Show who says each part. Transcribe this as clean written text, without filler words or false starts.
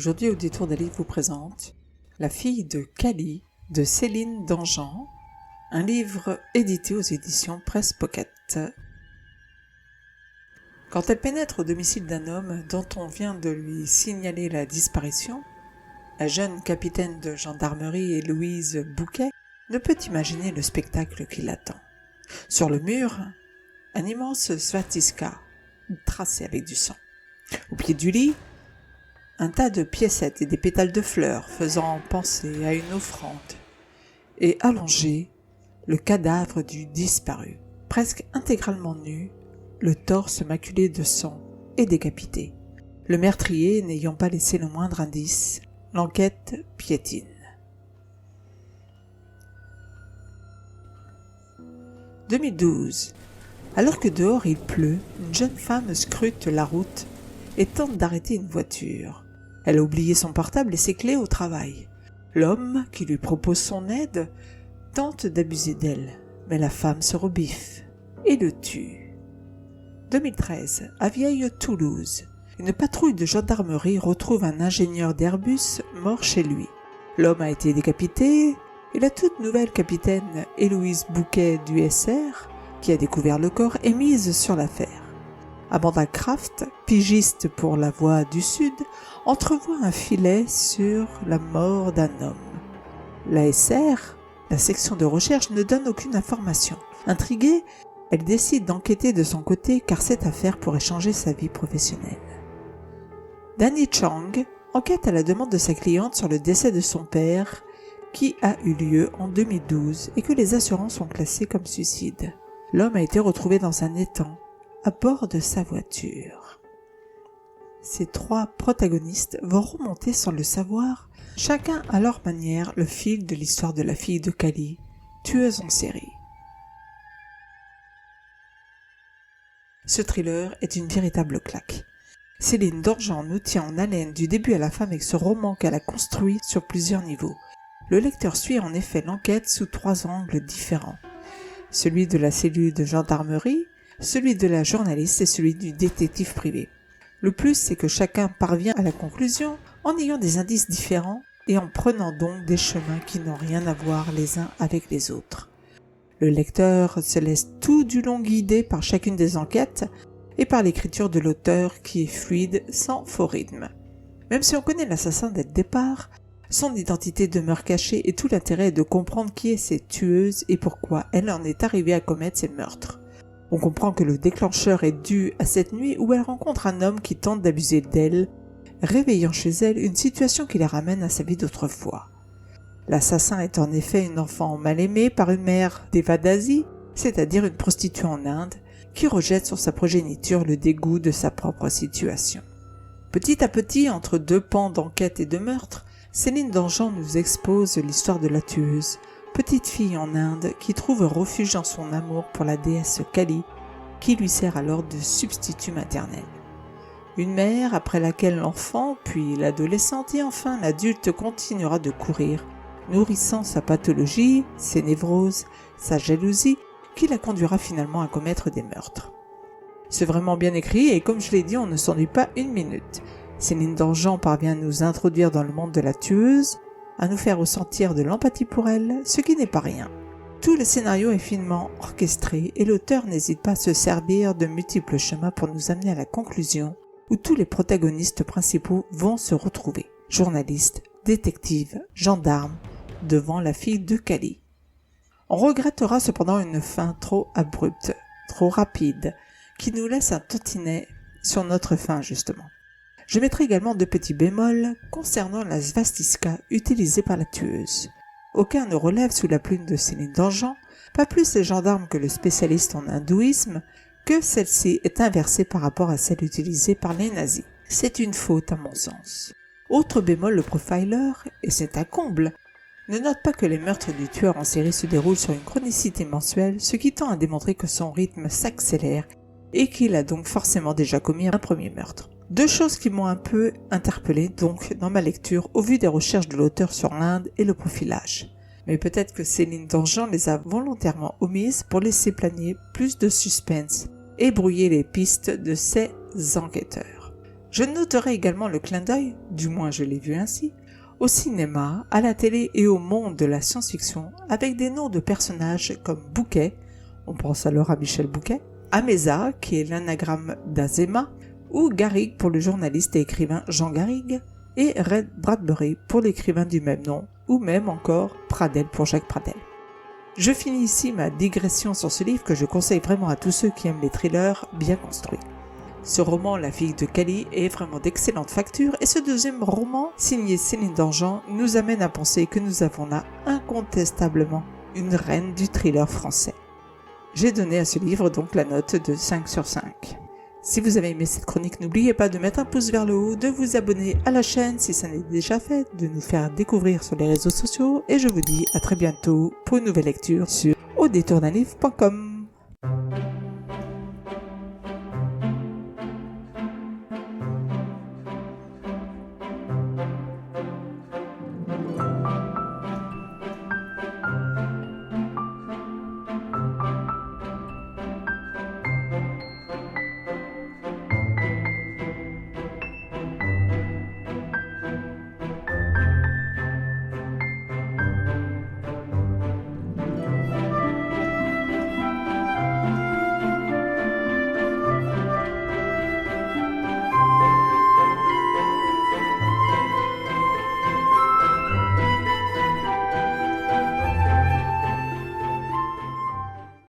Speaker 1: Aujourd'hui, au détour des livres vous présente La fille de Cali de Céline Dangean, un livre édité aux éditions Presse Pocket. Quand elle pénètre au domicile d'un homme dont on vient de lui signaler la disparition, la jeune capitaine de gendarmerie Héloïse Bouquet ne peut imaginer le spectacle qui l'attend. Sur le mur, un immense svastika tracé avec du sang. Au pied du lit, un tas de piécettes et des pétales de fleurs faisant penser à une offrande. Et allongé, le cadavre du disparu, presque intégralement nu, le torse maculé de sang et décapité. Le meurtrier n'ayant pas laissé le moindre indice, l'enquête piétine. « 2012. Alors que dehors il pleut, une jeune femme scrute la route et tente d'arrêter une voiture. Elle a oublié son portable et ses clés au travail. L'homme, qui lui propose son aide, tente d'abuser d'elle, mais la femme se rebiffe et le tue. 2013. À Vieille-Toulouse, une patrouille de gendarmerie retrouve un ingénieur d'Airbus mort chez lui. L'homme a été décapité et la toute nouvelle capitaine Héloïse Bouquet du SR, qui a découvert le corps, est mise sur l'affaire. Amanda Kraft, pigiste pour La Voix du Sud, entrevoit un filet sur la mort d'un homme. La SR, la section de recherche, ne donne aucune information. Intriguée, elle décide d'enquêter de son côté car cette affaire pourrait changer sa vie professionnelle. Danny Chang enquête à la demande de sa cliente sur le décès de son père qui a eu lieu en 2012 et que les assurances ont classé comme suicide. L'homme a été retrouvé dans un étang à bord de sa voiture. Ces trois protagonistes vont remonter sans le savoir, chacun à leur manière, le fil de l'histoire de la fille de Cali, tueuse en série. Ce thriller est une véritable claque. Céline Dangean nous tient en haleine du début à la fin avec ce roman qu'elle a construit sur plusieurs niveaux. Le lecteur suit en effet l'enquête sous 3 angles différents. Celui de la cellule de gendarmerie, celui de la journaliste et celui du détective privé. Le plus, c'est que chacun parvient à la conclusion en ayant des indices différents et en prenant donc des chemins qui n'ont rien à voir les uns avec les autres. Le lecteur se laisse tout du long guider par chacune des enquêtes et par l'écriture de l'auteur qui est fluide sans faux rythme. Même si on connaît l'assassin dès le départ, son identité demeure cachée et tout l'intérêt est de comprendre qui est cette tueuse et pourquoi elle en est arrivée à commettre ces meurtres. On comprend que le déclencheur est dû à cette nuit où elle rencontre un homme qui tente d'abuser d'elle, réveillant chez elle une situation qui la ramène à sa vie d'autrefois. L'assassin est en effet une enfant mal aimée par une mère Devadasi, c'est-à-dire une prostituée en Inde, qui rejette sur sa progéniture le dégoût de sa propre situation. Petit à petit, entre 2 pans d'enquête et de meurtre, Céline Dangean nous expose l'histoire de la tueuse, petite fille en Inde qui trouve refuge dans son amour pour la déesse Kali, qui lui sert alors de substitut maternel. Une mère après laquelle l'enfant, puis l'adolescente et enfin l'adulte continuera de courir, nourrissant sa pathologie, ses névroses, sa jalousie, qui la conduira finalement à commettre des meurtres. C'est vraiment bien écrit et comme je l'ai dit, on ne s'ennuie pas une minute. Céline Dangean parvient à nous introduire dans le monde de la tueuse, à nous faire ressentir de l'empathie pour elle, ce qui n'est pas rien. Tout le scénario est finement orchestré et l'auteur n'hésite pas à se servir de multiples chemins pour nous amener à la conclusion où tous les protagonistes principaux vont se retrouver. Journalistes, détectives, gendarmes, devant la fille de Cali. On regrettera cependant une fin trop abrupte, trop rapide, qui nous laisse un tantinet sur notre fin justement. Je mettrai également 2 petits bémols concernant la svastika utilisée par la tueuse. Aucun ne relève sous la plume de Céline Dangean, pas plus les gendarmes que le spécialiste en hindouisme, que celle-ci est inversée par rapport à celle utilisée par les nazis. C'est une faute à mon sens. Autre bémol, le profiler, et c'est un comble, ne note pas que les meurtres du tueur en série se déroulent sur une chronicité mensuelle, ce qui tend à démontrer que son rythme s'accélère et qu'il a donc forcément déjà commis un premier meurtre. 2 choses qui m'ont un peu interpellé donc dans ma lecture au vu des recherches de l'auteur sur l'Inde et le profilage. Mais peut-être que Céline Dangean les a volontairement omises pour laisser planer plus de suspense et brouiller les pistes de ses enquêteurs. Je noterai également le clin d'œil, du moins je l'ai vu ainsi, au cinéma, à la télé et au monde de la science-fiction avec des noms de personnages comme Bouquet, on pense alors à Michel Bouquet, Améza qui est l'anagramme d'Azéma, ou Garrigue pour le journaliste et écrivain Jean Garrigue, et Ray Bradbury pour l'écrivain du même nom, ou même encore Pradel pour Jacques Pradel. Je finis ici ma digression sur ce livre que je conseille vraiment à tous ceux qui aiment les thrillers bien construits. Ce roman, La fille de Cali, est vraiment d'excellente facture et ce deuxième roman, signé Céline Dangean, nous amène à penser que nous avons là incontestablement une reine du thriller français. J'ai donné à ce livre donc la note de 5 sur 5. Si vous avez aimé cette chronique, n'oubliez pas de mettre un pouce vers le haut, de vous abonner à la chaîne si ça n'est déjà fait, de nous faire découvrir sur les réseaux sociaux et je vous dis à très bientôt pour une nouvelle lecture sur audétournalivre.com.